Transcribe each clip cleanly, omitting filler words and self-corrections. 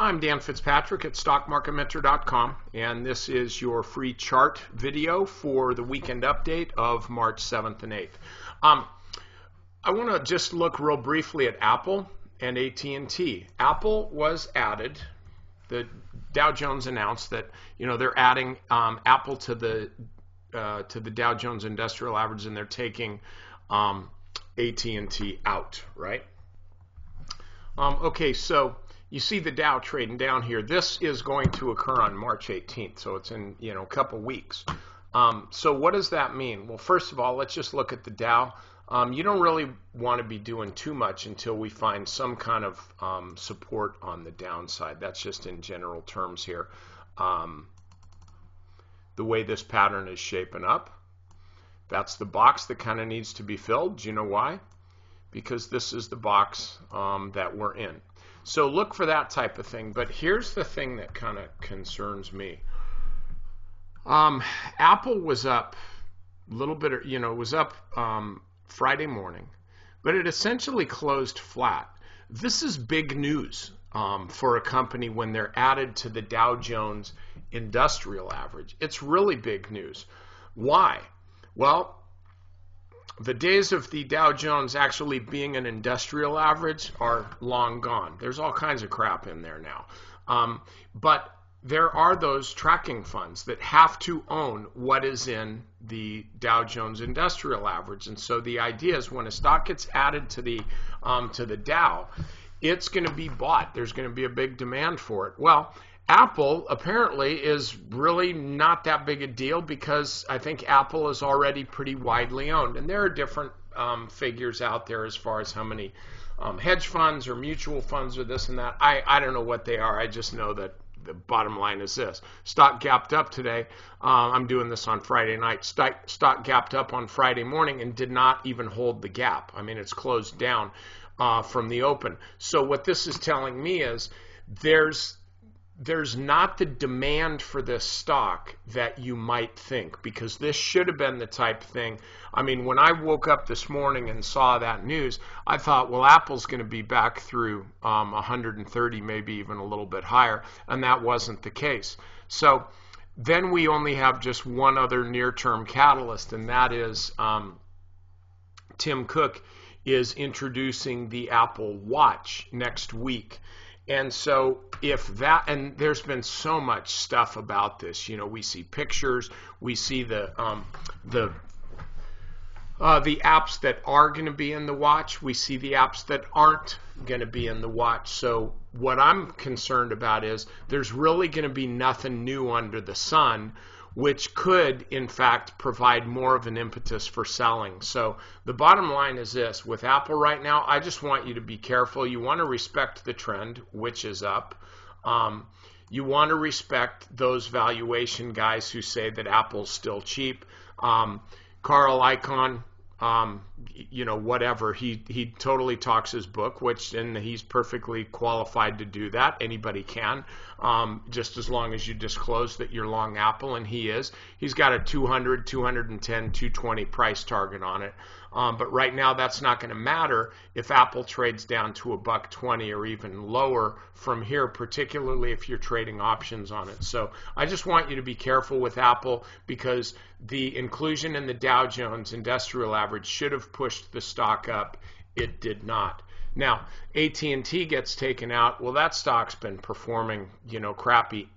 I'm Dan Fitzpatrick at StockMarketMentor.com, and this is your free chart video for the weekend update of March 7th and 8th. I want to just look real briefly at Apple and AT&T. Apple was added. The Dow Jones announced that they're adding Apple to the Dow Jones Industrial Average, and they're taking AT&T out, right? Okay, so you see the Dow trading down here. This is going to occur on March 18th, so it's in a couple weeks. So what does that mean? Well, first of all, let's just look at the Dow. You don't really want to be doing too much until we find some kind of support on the downside. That's just in general terms here. The way this pattern is shaping up, that's the box that kind of needs to be filled. Do you know why? Because this is the box that we're in. So look for that type of thing. But here's the thing that kind of concerns me. Apple was up a little bit, it was up Friday morning, but it essentially closed flat. This is big news for a company when they're added to the Dow Jones Industrial Average. It's really big news. Why? Well, the days of the Dow Jones actually being an industrial average are long gone. There's all kinds of crap in there now. But there are those tracking funds that have to own what is in the Dow Jones Industrial Average. And so the idea is when a stock gets added to the Dow, it's going to be bought. There's going to be a big demand for it. Well, Apple apparently is really not that big a deal because I think Apple is already pretty widely owned. And there are different figures out there as far as how many hedge funds or mutual funds or this and that. I don't know what they are. I just know that the bottom line is this. Stock gapped up today. I'm doing this on Friday night. Stock gapped up on Friday morning and did not even hold the gap. I mean, it's closed down from the open. So what this is telling me is there's not the demand for this stock that you might think, because this should have been the type thing. I mean, when I woke up this morning and saw that news, I thought, well, Apple's going to be back through 130, maybe even a little bit higher, and that wasn't the case. So then we only have just one other near-term catalyst, and that is Tim Cook is introducing the Apple Watch next week. And so if that, and there's been so much stuff about this, we see pictures, we see the apps that are going to be in the watch, we see the apps that aren't going to be in the watch. So what I'm concerned about is there's really going to be nothing new under the sun, which could, in fact, provide more of an impetus for selling. So the bottom line is this. With Apple right now, I just want you to be careful. You want to respect the trend, which is up. You want to respect those valuation guys who say that Apple's still cheap. Carl Icahn, whatever, he totally talks his book, and he's perfectly qualified to do that. Anybody can, just as long as you disclose that you're long Apple, and he is. He's got a 200, 210, 220 price target on it. But right now that's not going to matter if Apple trades down to $1.20 or even lower from here, particularly if you're trading options on it. So I just want you to be careful with Apple, because the inclusion in the Dow Jones Industrial Average should have pushed the stock up. It did not. Now, AT&T gets taken out. Well, that stock's been performing, crappy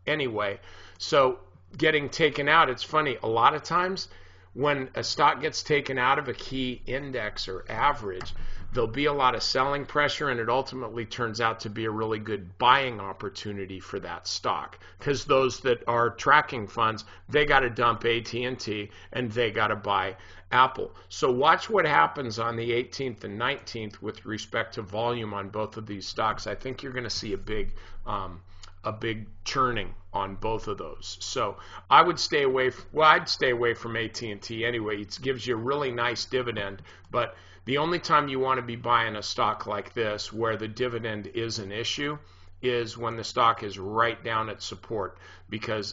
anyway. So getting taken out, it's funny. A lot of times when a stock gets taken out of a key index or average, there'll be a lot of selling pressure, and it ultimately turns out to be a really good buying opportunity for that stock, because those that are tracking funds, they got to dump AT&T and they got to buy Apple. So watch what happens on the 18th and 19th with respect to volume on both of these stocks. I think you're going to see a big churning on both of those. So I would stay away. I'd stay away from AT&T anyway. It gives you a really nice dividend, but the only time you want to be buying a stock like this where the dividend is an issue is when the stock is right down at support,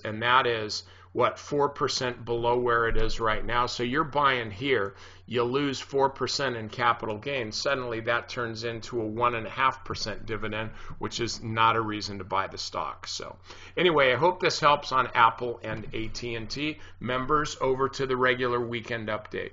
and that is what, 4% below where it is right now. So you're buying here, you lose 4% in capital gains. Suddenly that turns into a 1.5% dividend, which is not a reason to buy the stock. So anyway, I hope this helps on Apple and AT&T. Members, over to the regular weekend update.